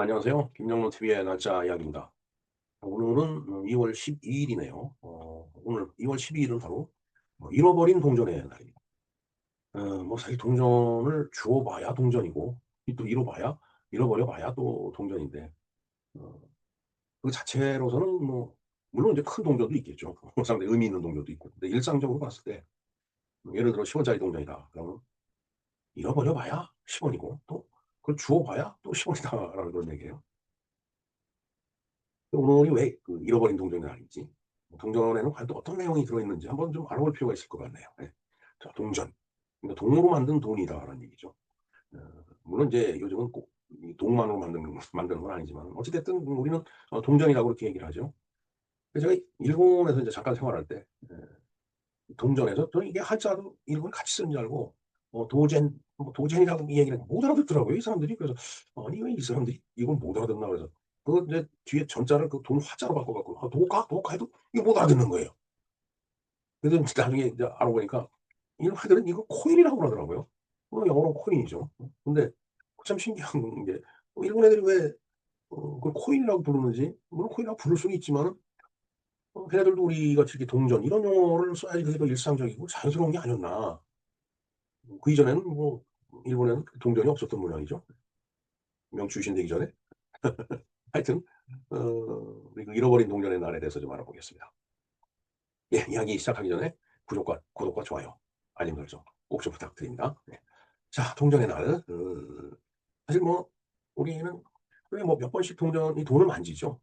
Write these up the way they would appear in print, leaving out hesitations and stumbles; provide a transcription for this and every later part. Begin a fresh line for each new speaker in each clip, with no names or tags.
안녕하세요. 김영로 TV의 날짜 이야기입니다. 오늘은 2월 12일이네요. 오늘 2월 12일은 바로 잃어버린 동전의 날입니다. 뭐 사실 동전을 주워봐야 동전이고 또 잃어버려봐야 또 동전인데 어, 그 자체로서는 뭐 물론 이제 큰 동전도 있겠죠. 상당히 의미 있는 동전도 있고. 근데 일상적으로 봤을 때 예를 들어 10원짜리 동전이다. 그러면 잃어버려봐야 10원이고 또 그걸 주워봐야 또 10원이다라는 그런 얘기예요. 오늘이 왜 그 잃어버린 동전의 날인지, 동전에는 과연 또 어떤 내용이 들어있는지 한번 좀 알아볼 필요가 있을 것 같네요. 예. 자, 동전. 그러니까 동으로 만든 돈이다라는 얘기죠. 어, 물론 이제 요즘은 꼭 이 동만으로 만드는 건 아니지만 어찌 됐든 우리는 동전이라고 그렇게 얘기를 하죠. 그래서 제가 일본에서 이제 잠깐 생활할 때 동전에서 저는 이게 한자도 일본이 같이 쓰는 줄 알고 도젠 뭐 도젠이라고 이 얘기를 못 알아듣더라고요, 이 사람들이. 그래서 '아니 왜 이 사람들이 이걸 못 알아듣나.' 그래서 그거 이제 뒤에 전자를 그 돈 화자로 바꿔 갖고 도가, 도가 해도 이게 못 알아듣는 거예요. 그래서 인제 나중에 이제 알아보니까 일본애들은 이거 코인이라고 그러더라고요. 영어로 코인이죠. 근데 참 신기한 게 일본 애들이 왜 그걸 코인이라고 부르는지, 물론 코인이라고 부를 수는 있지만은 걔네들도 우리 같이 이렇게 동전 이런 용어를 써야지 그게 더 일상적이고 자연스러운 게 아니었나. 그 이전에는 뭐 일본에는 동전이 없었던 모양이죠. 명치 유신되기 전에. 하여튼 우리 그 잃어버린 동전의 날에 대해서 좀 알아보겠습니다. 예, 이야기 시작하기 전에 구독과 좋아요, 알림 설정 꼭 좀 부탁드립니다. 네. 자, 동전의 날. 사실 뭐 우리는 하루에 뭐 몇 번씩 이 돈을 만지죠.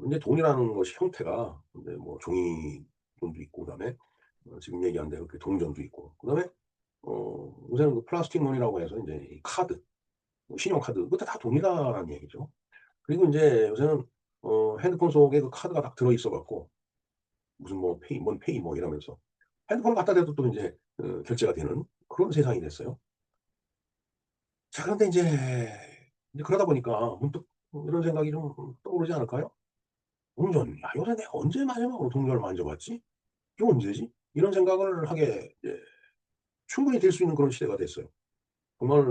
근데 돈이라는 것이 형태가 근데 뭐 종이 돈도 있고 그다음에 지금 얘기한 대로 그 동전도 있고 그다음에 요새는 그 플라스틱 머니라고 해서 인제 이 카드, 뭐 신용카드 그것도 다 돈이다라는 얘기죠. 그리고 인제 요새는 핸드폰 속에 그 카드가 딱 들어 있어 갖고 무슨 뭐 페이 뭔 페이 뭐 이러면서 핸드폰 갖다 대도 또 인제 결제가 되는 그런 세상이 됐어요. 자, 그런데 인제 그러다 보니까 문득 이런 생각이 좀 떠오르지 않을까요? '동전. 야, 요새 내가 언제 마지막으로 동전을 만져봤지? 이게 언제지?' 이런 생각을 하게 충분히 될 수 있는 그런 시대가 됐어요. 정말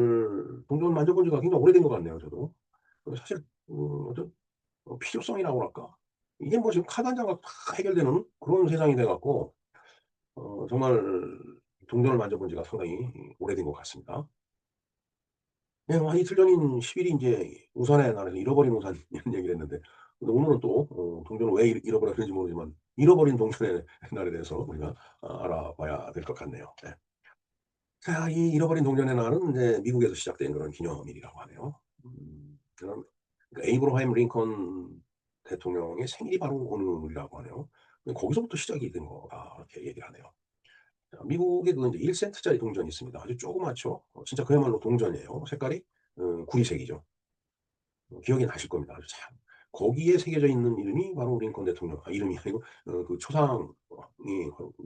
동전 만져본 지가 굉장히 오래된 것 같네요, 저도. 사실 어떤 필요성이라고 할까? 이게 뭐 지금 카드 한 장으로 다 해결되는 그런 세상이 돼 갖고 정말 동전을 만져본 지가 상당히 오래된 것 같습니다. 예, 뭐 한 이틀 전인 10 일이 인제 우산의 날에서 잃어버린 우산 이런 얘기를 했는데, 근데 오늘은 또 동전을 왜 잃어버렸는지 모르지만 잃어버린 동전의 날에 대해서 우리가 알아봐야 될 것 같네요. 네. 자, 이 잃어버린 동전의 날은 이제 미국에서 시작된 그런 기념일이라고 하네요. 그런 그러니까 에이브러함 링컨 대통령의 생일이 바로 오늘이라고 하네요. 거기서부터 시작이 된 거다 이렇게 얘기를 하네요. 자, 미국에 그 인제 1 센트짜리 동전이 있습니다. 아주 조그맣죠. 진짜 그야말로 동전이에요. 색깔이 구리색이죠. 기억이 나실 겁니다. 아주 참. 거기에 새겨져 있는 이름이 바로 링컨 대통령, 이름이 아니고 그 초상이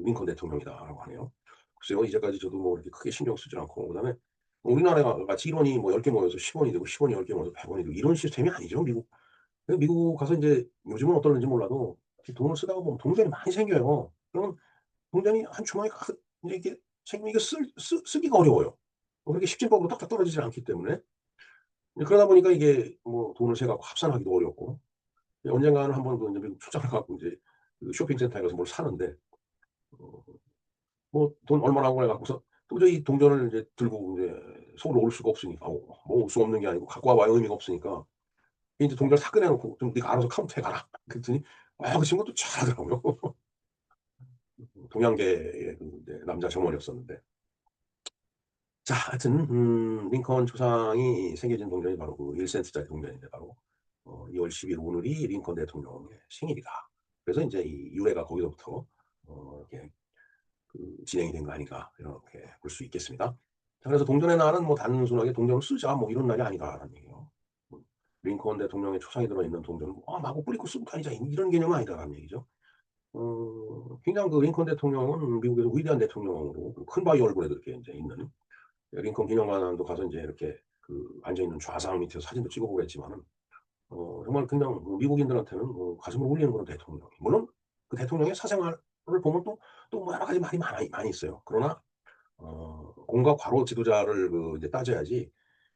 링컨 대통령이다라고 하네요. 글쎄요. 이제까지 저도 뭐 이렇게 크게 신경 쓰지 않고 그다음에 우리나라가 마치 1 원이 뭐 10개 모여서 10 원이 되고 10 원이 10개 모여서 100 원이 되고 이런 시스템이 아니죠, 미국. 미국 가서 인제 요즘은 어떨는지 몰라도 이 돈을 쓰다가 보면 동전이 많이 생겨요. 그러면 동전이 한 주머니에 가득 인제 이렇게 생기면 이거 쓰기가 어려워요. 그렇게 십진법으로 딱딱 떨어지질 않기 때문에. 그러다 보니까 이게 뭐 돈을 세 갖고 합산하기도 어렵고, 언젠가는 한번 그 인제 미국 출장을 가 갖고 인제 그 쇼핑센터에 가서 뭘 사는데 어 뭐 돈 얼마라고 해 갖고서 도저히 동전을 인제 들고 인제 서울로 올 수가 없으니까 뭐 올 수가 없는 게 아니고 갖고 와 봐야 의미가 없으니까 인제 동전을 다 꺼내 놓고 "좀 네가 알아서 카운트해 가라." 그랬더니 그 친구가 또 잘하더라고요. 동양계의 그 인제 남자 점원이었었는데. 자, 하여튼 링컨 초상이 새겨진 동전이 바로 그 1 센트짜리 동전인데 바로 2월 10일 오늘이 링컨 대통령의 생일이다. 그래서 인제 이 유래가 거기서부터 이렇게 진행이 된 거 아닌가 이렇게 볼 수 있겠습니다. 자, 그래서 동전의 날은 뭐 단순하게 '동전을 쓰자.' 뭐 이런 날이 아니다라는 얘기예요. 음 링컨 대통령의 초상이 들어 있는 동전을 마구 뿌리고 쓰고 다니자 이런 개념은 아니다라는 얘기죠. 굉장히 그 링컨 대통령은 미국에서 위대한 대통령으로 그 큰 바위 얼굴에 그렇게 인제 있는, 링컨 기념관도 가서 인제 이렇게 앉아 있는 좌상 밑에서 사진도 찍어 보고 했지만은 정말 그냥 미국인들한테는 가슴을 울리는 그런 대통령. 물론 그 대통령의 사생활을 보면 또 뭐 여러 가지 말이 많이 있어요. 그러나 공과 과로 지도자를 이제 따져야지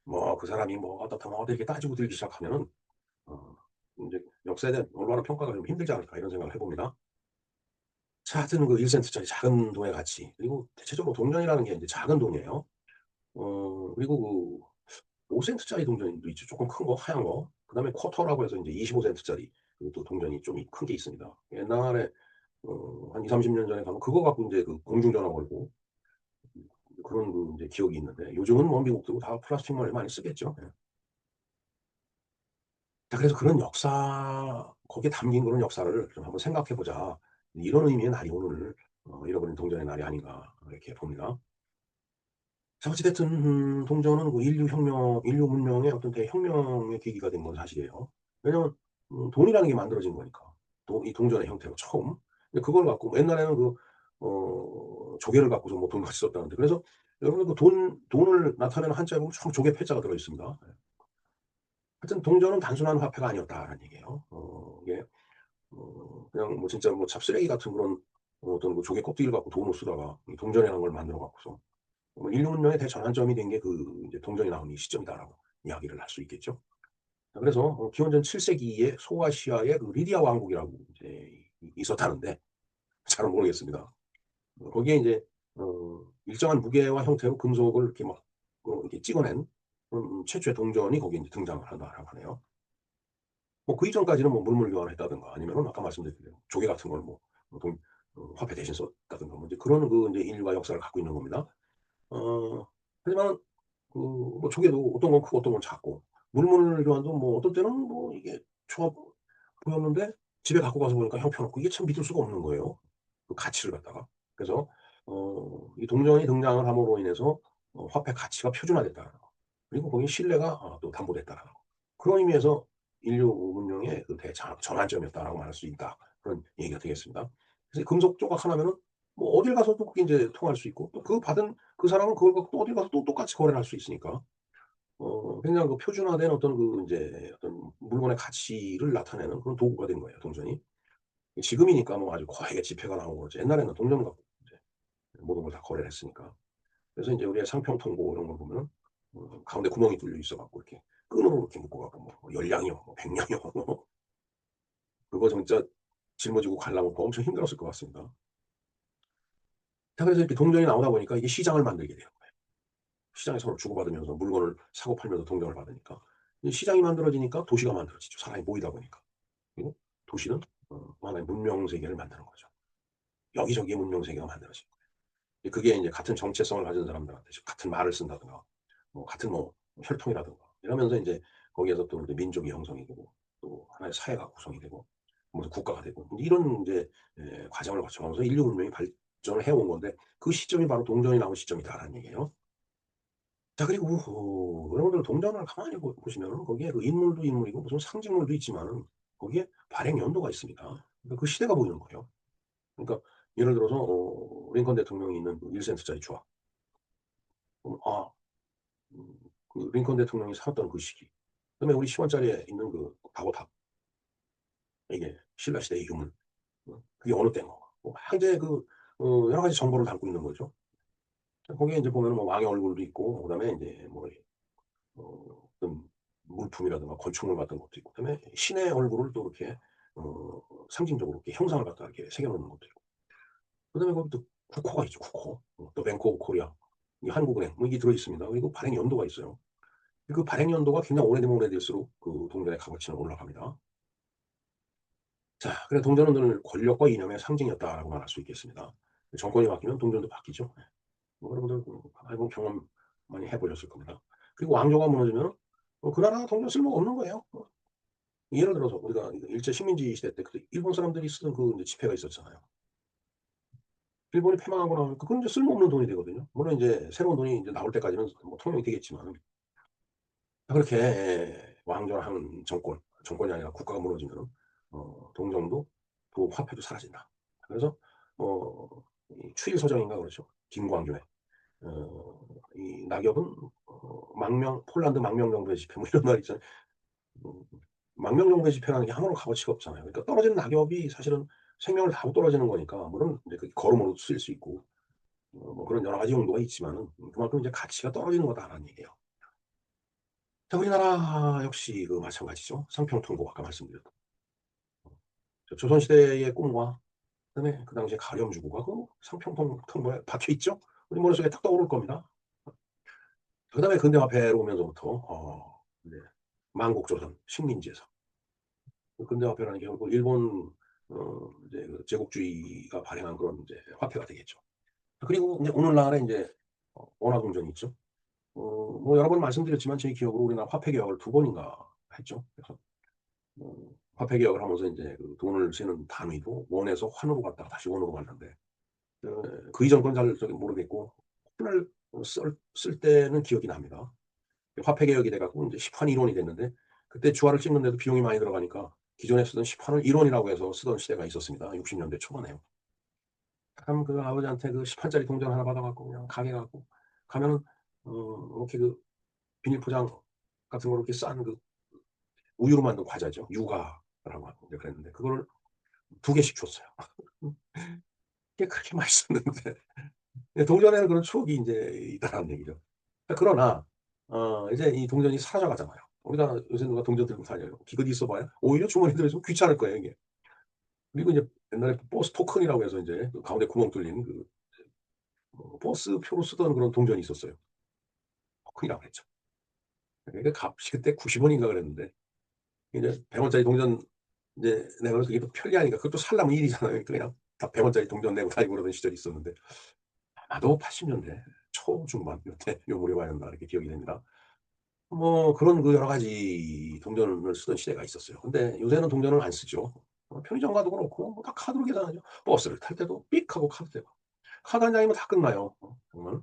뭐 그 사람이 뭐 어떻다 뭐 어떻게 이렇게 따지고 들기 시작하면은 어, 이제 역사에 대한 올바른 평가가 좀 힘들지 않을까 이런 생각을 해봅니다. 자, 하여튼 그 1센트짜리 작은 돈의 가치 그리고 대체적으로 동전이라는 게 이제 작은 돈이에요. 그리고 그 5센트짜리 동전도 있죠. 조금 큰 거, 하얀 거. 그다음에 쿼터라고 해서 이제 25센트짜리 또 동전이 좀 큰 게 있습니다. 옛날에 한 2, 30년 전에 가면 그거 갖고 이제 그 공중전화 걸고 그런 그 이제 기억이 있는데 요즘은 뭐 미국도 다 플라스틱 머리 많이 쓰겠죠. 예. 자, 그래서 그런 역사, 거기에 담긴 그런 역사를 좀 한번 생각해 보자. 이런 의미의 날이 오늘 잃어버린 동전의 날이 아닌가 이렇게 봅니다. 자, 어찌됐든 동전은 그 인류 문명의 어떤 대혁명의 계기가 된 건 사실이에요. 왜냐면 돈이라는 게 만들어진 거니까. 이 동전의 형태로 처음. 근데 그걸 갖고 옛날에는 그 조개를 갖고서 뭐 돈같이 썼다는데 그래서 여러분 그 돈을 나타내는 한자에 보면 참 조개 패자가 들어 있습니다. 예. 하여튼 동전은 단순한 화폐가 아니었다라는 얘기예요. 이게 그냥 뭐 진짜 뭐 잡쓰레기 같은 그런 어떤 그 조개 껍데기를 갖고 돈을 쓰다가 이 동전이라는 걸 만들어 갖고서 인류 문명의 대전환점이 된 게 그 이제 동전이 나온 이 시점이다라고 이야기를 할 수 있겠죠. 그래서 기원전 7세기에 소아시아의 그 리디아 왕국이라고 이제 있었다는데 잘은 모르겠습니다. 거기에 이제 일정한 무게와 형태로 금속을 이렇게 막 이렇게 찍어낸 최초의 동전이 거기에 이제 등장을 한다라고 하네요. 뭐 그 이전까지는 뭐 물물 교환을 했다든가 아니면은 아까 말씀드린 대로 조개 같은 걸 뭐 화폐 대신 썼다든가 뭐 이제 그런 그 이제 인류가 역사를 갖고 있는 겁니다. 하지만 그 뭐 조개도 어떤 건 크고 어떤 건 작고 물물 교환도 뭐 어떨 때는 뭐 이게 좋아 보였는데 집에 갖고 가서 보니까 형편없고 이게 참 믿을 수가 없는 거예요. 그 가치를 갖다가. 그래서 이 동전이 등장을 함으로 인해서 화폐 가치가 표준화됐다는 거. 그리고 거기 신뢰가 또 담보됐다는 거. 그런 의미에서 인류 문명의 그 전환점이었다라고 말할 수 있다. 그런 얘기가 되겠습니다. 그래서 금속 조각 하나면은 뭐 어딜 가서도 그게 이제 통할 수 있고 또 그 받은 그 사람은 그걸 갖고 또 어딜 가서 또 똑같이 거래를 할 수 있으니까 굉장히 그 표준화된 어떤 그 이제 어떤 물건의 가치를 나타내는 그런 도구가 된 거예요, 동전이. 지금이니까 뭐 아주 거액의 지폐가 나오고 그러지 옛날에는 동전 갖고 이제 모든 걸 다 거래를 했으니까. 그래서 이제 우리의 상평 통보 이런 걸 보면은 가운데 구멍이 뚫려 있어 갖고 이렇게 끈으로 이렇게 묶어 갖고 뭐 열량이요, 뭐 백량이요. 그거 진짜 짊어지고 가려면 엄청 힘들었을 것 같습니다. 자, 그래서 이렇게 동전이 나오다 보니까 이게 시장을 만들게 돼요. 시장에 서로 주고받으면서 물건을 사고 팔면서 동전을 받으니까. 이 시장이 만들어지니까 도시가 만들어지죠. 사람이 모이다 보니까. 그리고 도시는 하나의 문명 세계를 만드는 거죠. 여기저기에 문명 세계가 만들어진 거예요. 그게 이제 같은 정체성을 가진 사람들한테 같은 말을 쓴다든가, 뭐 같은 뭐 혈통이라든가 이러면서 이제 거기에서 또 민족이 형성이 되고 또 하나의 사회가 구성이 되고 무슨 국가가 되고 이런 이제 과정을 거쳐가면서 인류 문명이 발전을 해온 건데 그 시점이 바로 동전이 나온 시점이다라는 얘기예요. 자, 그리고 여러분들 동전을 가만히 보시면 거기에 그 인물도 인물이고 무슨 상징물도 있지만은 거기에 발행 연도가 있습니다. 그러니까 그 시대가 보이는 거예요. 그러니까 예를 들어서 링컨 대통령이 있는 그 1센트짜리 조각. 그럼 그 링컨 대통령이 살았던 그 시기. 그다음에 우리 10원짜리에 있는 그 다고탑. 이게 신라 시대의 유물. 그게 어느 때인가. 막 이제 그 여러 가지 정보를 담고 있는 거죠. 거기에 이제 보면 뭐 왕의 얼굴도 있고 그다음에 이제 뭐 어떤 물품이라든가 건축물 같은 것도 있고 그다음에 신의 얼굴을 또 이렇게 어 상징적으로 이렇게 형상을 갖다 이렇게 새겨 놓는 것도 있고 그다음에 거기 또 국호가 있죠, 국호. 또 뱅크 오브 코리아, 이 한국은행 뭐 이게 들어 있습니다. 그리고 발행 연도가 있어요. 그 발행 연도가 굉장히 오래되면 오래될수록 그 동전의 값어치는 올라갑니다. 자, 그래 동전은 늘 권력과 이념의 상징이었다라고 말할 수 있겠습니다. 정권이 바뀌면 동전도 바뀌죠. 뭐 여러분들 해본 경험 많이 해보셨을 겁니다. 그리고 왕조가 무너지면 그 나라 동전 쓸모가 없는 거예요. 예를 들어서 우리가 일제 식민지 시대 때 그 일본 사람들이 쓰던 그 이제 지폐가 있었잖아요. 일본이 패망하고 나니까 그건 이제 쓸모없는 돈이 되거든요. 물론 이제 새로운 돈이 이제 나올 때까지는 뭐 통용이 되겠지만 그렇게 왕조라는 정권이 아니라 국가가 무너지면 동정도 또 화폐도 사라진다. 그래서 어, 추일 서정인가 그렇죠. 김광교의 이 낙엽은 망명 폴란드 망명 정부의 지폐 뭐 이런 말 있잖아요. 음, 망명 정부의 지폐라는 게 아무런 값어치가 없잖아요. 그러니까 떨어지는 낙엽이 사실은 생명을 다하고 떨어지는 거니까 물론 이제 그 걸음으로 쓸 수 있고 뭐 그런 여러 가지 용도가 있지만은 그만큼 이제 가치가 떨어지는 거다라는 얘기예요. 자, 우리나라 역시 그 마찬가지죠. 상평통고 아까 말씀드렸던 조선시대의 꿈과 그다음에 그 당시에 가렴주고가 그 상평통보에 박혀 있죠. 우리 머릿속에 탁 떠오를 겁니다. 그다음에 근대화폐로 오면서부터 네, 만국조선, 식민지에서 근대화폐라는 게 결국 일본 이제 그 제국주의가 발행한 그런 이제 화폐가 되겠죠. 그리고 이제 오늘날에 이제 원화동전이 있죠. 뭐 여러 번 말씀드렸지만 제 기억으로 우리나라 화폐 개혁을 두 번인가 했죠. 그래서 화폐 개혁을 하면서 이제 그 돈을 세는 단위도 원에서 환으로 갔다가 다시 원으로 갔는데 그 이전 건 잘 모르겠고 환을 쓸 때는 기억이 납니다. 화폐 개혁이 돼갖고 이제 10환 1원이 됐는데 그때 주화를 찍는데도 비용이 많이 들어가니까 기존에 쓰던 10환을 1원이라고 해서 쓰던 시대가 있었습니다. 60년대 초반에요. 참 그 아버지한테 그 10환짜리 동전 하나 받아갖고 그냥 가게 가고 가면은 이렇게 그 비닐 포장 같은 거 이렇게 싼 그 우유로 만든 과자죠. 유가라고 하고 그랬는데 그거를 두 개씩 줬어요. 그게 그렇게 맛있었는데 동전에는 그런 추억이 이제 있다라는 얘기죠. 그러나 이제 이 동전이 사라져가잖아요. 우리가 요새 누가 동전 들고 다녀요. 기껏 있어봐야 오히려 주머니 들어있으면 귀찮을 거예요 이게. 그리고 이제 옛날에 버스 토큰이라고 해서 이제 그 가운데 구멍 뚫린 그 버스 표로 쓰던 그런 동전이 있었어요. 토큰이라고 했죠. 그게 값이 그때 90원인가 그랬는데 이제 100원짜리 동전 이제 내가 그래서 그게 또 편리하니까 그것도 살려면 일이잖아요. 그러니까 그냥 다 100원짜리 동전 내고 다니고 그러던 시절이 있었는데 아마도 80년대 초중반 요때 요 무렵이었나 이렇게 기억이 됩니다. 뭐 그런 그 여러 가지 동전을 쓰던 시대가 있었어요. 근데 요새는 동전을 안 쓰죠. 편의점 가도 그렇고 뭐다 카드로 계산하죠. 버스를 탈 때도 삑 하고 카드 대고. 카드 한 장이면 다 끝나요. 정말.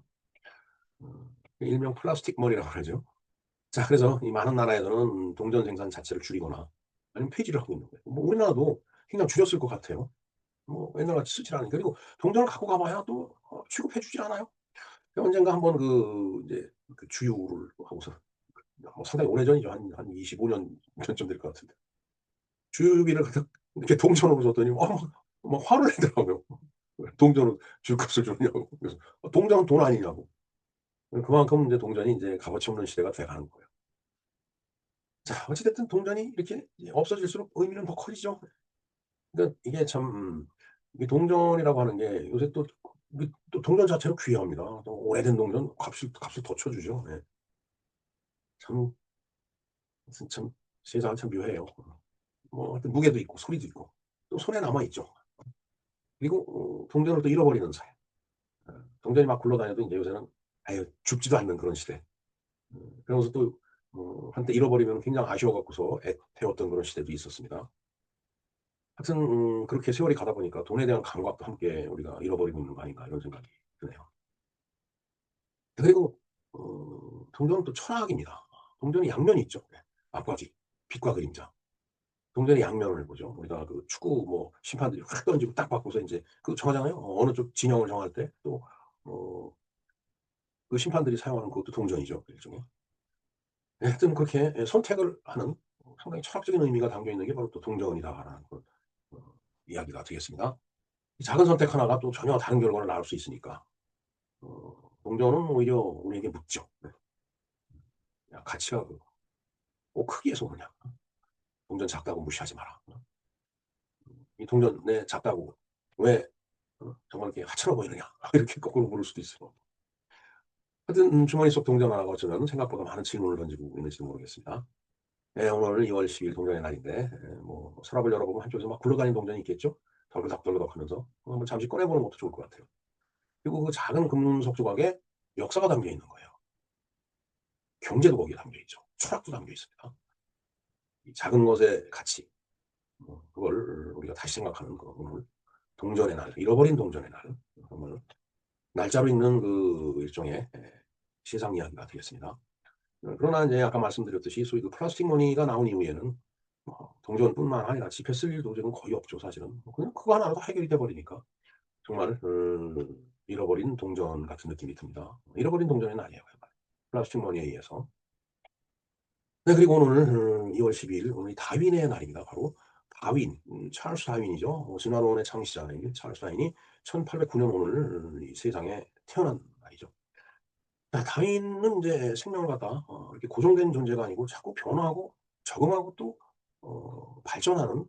일명 플라스틱 머니라고 그러죠. 자, 그래서 이 많은 나라에서는 동전 생산 자체를 줄이거나 아니면 폐지를 하고 있는 거예요. 뭐 우리나라도 그냥 줄였을 것 같아요. 뭐 옛날같이 쓰질 않으니까. 그리고 동전을 갖고 가봐야 또 취급해 주질 않아요. 언젠가 한번 그 이제 그 주유를 하고서 뭐 상당히 오래전이죠. 한 25년 전쯤 될 것 같은데. 주유비를 갖다 이렇게 동전으로 줬더니 막 화를 내더라고요. 왜 동전으로 주유값을 주느냐고. 그래서 동전은 돈 아니냐고. 그만큼 이제 동전이 이제 값어치 없는 시대가 돼 가는 거예요. 자, 어찌 됐든 동전이 이렇게 이제 없어질수록 의미는 더 커지죠. 그러니까 이게 참 이 동전이라고 하는 게 요새 또 이게 또 동전 자체로 귀합니다. 또 오래된 동전 값을 더 쳐 주죠. 예. 참 참 세상은 참 묘해요. 뭐 하여튼 무게도 있고 소리도 있고 또 손에 남아 있죠. 그리고 동전을 또 잃어버리는 사회. 동전이 막 굴러다녀도 인제 요새는 아예 줍지도 않는 그런 시대. 그러면서 또 한때 잃어버리면 굉장히 아쉬워 갖고서 애태웠던 그런 시대도 있었습니다. 하여튼 그렇게 세월이 가다 보니까 '돈에 대한 감각도 함께 우리가 잃어버리고 있는 거 아닌가.' 이런 생각이 드네요. 그리고 동전은 또 철학입니다. 동전이 양면이 있죠. 네. 앞과 뒤, 빛과 그림자. 동전의 양면을 보죠. 우리가 그 축구 뭐 심판들이 확 던지고 딱 받고서 인제 그거 정하잖아요. 어느 쪽 진영을 정할 때 또 어 그 심판들이 사용하는 그것도 동전이죠, 일종의. 예, 하여튼 그렇게 예 선택을 하는 상당히 철학적인 의미가 담겨 있는 게 바로 또 동전이다라는 그런 어 이야기가 되겠습니다. 이 작은 선택 하나가 또 전혀 다른 결과를 낳을 수 있으니까 동전은 오히려 우리에게 묻죠. 네. 야, 가치가 꼭 크기에서 오느냐. 동전 작다고 무시하지 마라. 이 동전 내 작다고 왜 정말 이렇게 하찮아 보이느냐. 이렇게 거꾸로 물을 수도 있어요. 하여튼 주머니 속 동전 하나가 어쩌면 생각보다 많은 질문을 던지고 있는지도 모르겠습니다. 예, 오늘 2월 10일 동전의 날인데 뭐 서랍을 열어보면 한쪽에서 막 굴러다니는 동전이 있겠죠. 덜그덕덜그덕 하면서 한번 잠시 꺼내보는 것도 좋을 것 같아요. 그리고 그 작은 금속 조각에 역사가 담겨 있는 거예요. 경제도 거기에 담겨 있죠. 철학도 담겨 있습니다. 이 작은 것의 가치, 그걸 우리가 다시 생각하는 거 오늘 동전의 날, 잃어버린 동전의 날, 오늘 날짜로 읽는 그 일종의 세상 이야기가 되겠습니다. 그러나 이제 아까 말씀드렸듯이 소위 그 플라스틱 머니가 나온 이후에는 동전뿐만 아니라 지폐 쓸 일도 지금 거의 없죠, 사실은. 그냥 그거 하나로 해결이 돼 버리니까 정말 잃어버린 동전 같은 느낌이 듭니다. 잃어버린 동전은 아니에요, 플라스틱 머니에 의해서. 네, 그리고 오늘 2월 12일 오늘 다윈의 날입니다. 바로 다윈, 찰스 다윈이죠. 진화론의 창시자인 찰스 다윈이 1809년 오늘 이 세상에 태어난 날이죠. 다윈은 이제 생명을 갖다 이렇게 고정된 존재가 아니고 자꾸 변화하고 적응하고 또 발전하는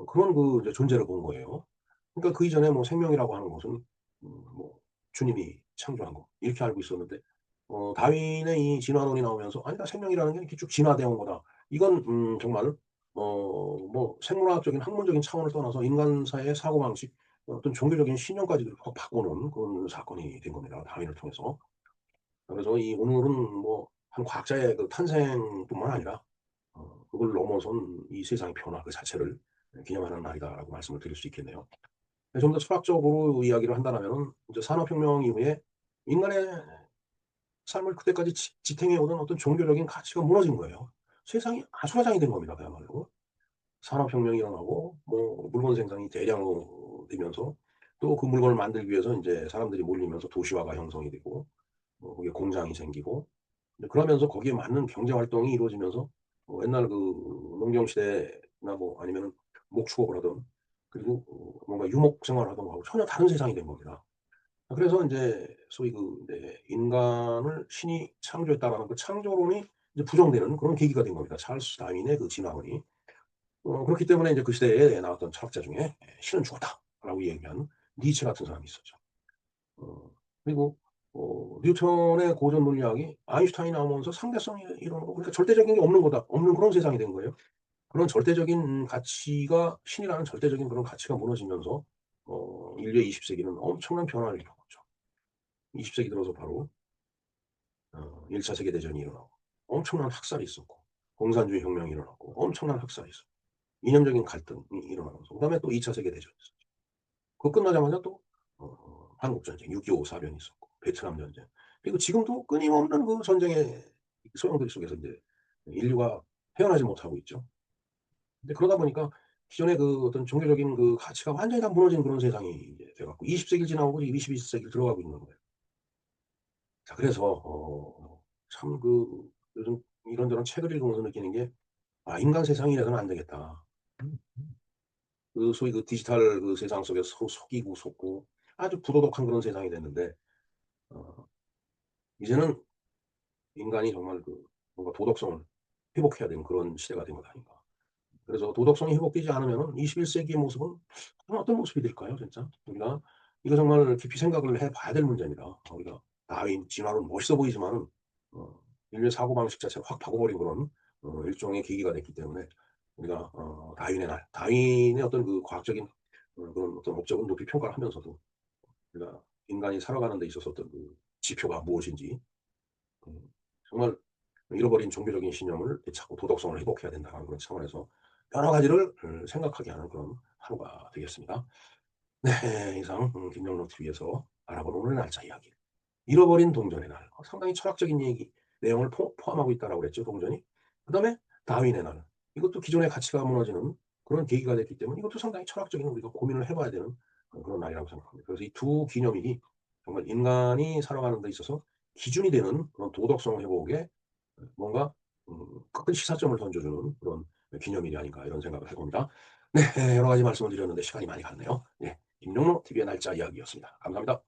그런 그 이제 존재를 본 거예요. 그러니까 그 이전에 뭐 생명이라고 하는 것은 뭐 주님이 창조한 거 이렇게 알고 있었는데 다윈의 이 진화론이 나오면서 '아니다. 생명이라는 게 이렇게 쭉 진화되어 온 거다.' 이건 정말 뭐 생물학적인 학문적인 차원을 떠나서 인간사의 사고방식 어떤 종교적인 신념까지도 확 바꿔놓은 그런 사건이 된 겁니다, 다윈을 통해서. 그래서 이 오늘은 뭐 한 과학자의 그 탄생뿐만 아니라 그걸 넘어선 이 세상의 변화 그 자체를 기념하는 날이다라고 말씀을 드릴 수 있겠네요. 좀 더 철학적으로 이야기를 한다라면은 이제 산업혁명 이후에 인간의 삶을 그때까지 지탱해 오던 어떤 종교적인 가치가 무너진 거예요. 세상이 아수라장이 된 겁니다, 그야말로. 산업혁명이 일어나고 뭐 물건 생산이 대량으로 되면서 또 그 물건을 만들기 위해서 인제 사람들이 몰리면서 도시화가 형성이 되고 거기에 공장이 생기고 이제 그러면서 거기에 맞는 경제 활동이 이루어지면서 옛날 그 농경 시대나 뭐 아니면은 목축업을 하던 그리고 뭔가 유목 생활을 하던 거하고 전혀 다른 세상이 된 겁니다. 그래서 인제 소위 그 네 인간을 신이 창조했다라는 그 창조론이 이제 부정되는 그런 계기가 된 겁니다. 찰스 다윈의 그 진화론이. 그렇기 때문에 이제 그 시대에 나왔던 철학자 중에 "신은 죽었다."라고 얘기한 니체 같은 사람이 있었죠. 그리고 뉴턴의 고전 물리학이 아인슈타인이 나오면서 상대성이 이론으로 그러니까 절대적인 게 없는 거다. 없는 그런 세상이 된 거예요. 그런 절대적인 가치가 신이라는 절대적인 그런 가치가 무너지면서 인류의 20 세기는 엄청난 변화를 겪었죠. 20 세기 들어서 바로 1차 세계 대전이 일어나고 엄청난 학살이 있었고 공산주의 혁명이 일어났고 엄청난 학살이 있었고 이념적인 갈등이 일어나면서 그다음에 또 2차 세계 대전이 있었죠. 그거 끝나자마자 또 한국 전쟁 6.25 사변이 있었고 베트남 전쟁 그리고 지금도 끊임없는 그 전쟁의 소용돌이 속에서 인제 인류가 헤어나지 못하고 있죠. 근데 그러다 보니까 기존의 그 어떤 종교적인 그 가치가 완전히 다 무너진 그런 세상이 이제 돼 갖고 20 세기를 지나고 지금 21 세기로 들어가고 있는 거예요. 자 그래서 참 그 요즘 이런저런 책을 읽으면서 느끼는 게 '아 인간 세상이 이래서는 안 되겠다.' 그 소위 그 디지털 그 세상 속에서 서로 속이고 속고 아주 부도덕한 그런 세상이 됐는데 어 이제는 인간이 정말 그 뭔가 도덕성을 회복해야 되는 그런 시대가 된 것 아닌가. 그래서 도덕성이 회복되지 않으면은 21 세기의 모습은 과연 어떤 모습이 될까요 진짜? 우리가 이거 정말 깊이 생각을 해 봐야 될 문제입니다. 우리가 다윈 진화론 멋있어 보이지만은 인류의 사고방식 자체를 확 바꿔버린 그런 일종의 계기가 됐기 때문에 우리가 다윈의 날, 다윈의 어떤 그 과학적인 그런 어떤 업적은 높이 평가를 하면서도 우리가 인간이 살아가는 데 있어서 어떤 그 지표가 무엇인지 정말 잃어버린 종교적인 신념을 되찾고 도덕성을 회복해야 된다는 그런 차원에서 여러 가지를 생각하게 하는 그런 하루가 되겠습니다. 네. 이상 김영록 TV에서 알아본 오늘의 날짜 이야기. 잃어버린 동전의 날. 상당히 철학적인 얘기 내용을 포함하고 있다라고 그랬죠, 동전이. 그다음에 다윈의 날. 이것도 기존의 가치가 무너지는 그런 계기가 됐기 때문에 이것도 상당히 철학적인 우리가 고민을 해 봐야 되는 그런 날이라고 생각합니다. 그래서 이 두 기념일이 정말 인간이 살아가는 데 있어서 기준이 되는 그런 도덕성 회복에 뭔가 큰 시사점을 던져주는 그런 기념일이 아닌가 이런 생각을 해 봅니다. 네. 여러 가지 말씀을 드렸는데 시간이 많이 갔네요. 네. 김용로 TV의 날짜 이야기였습니다. 감사합니다.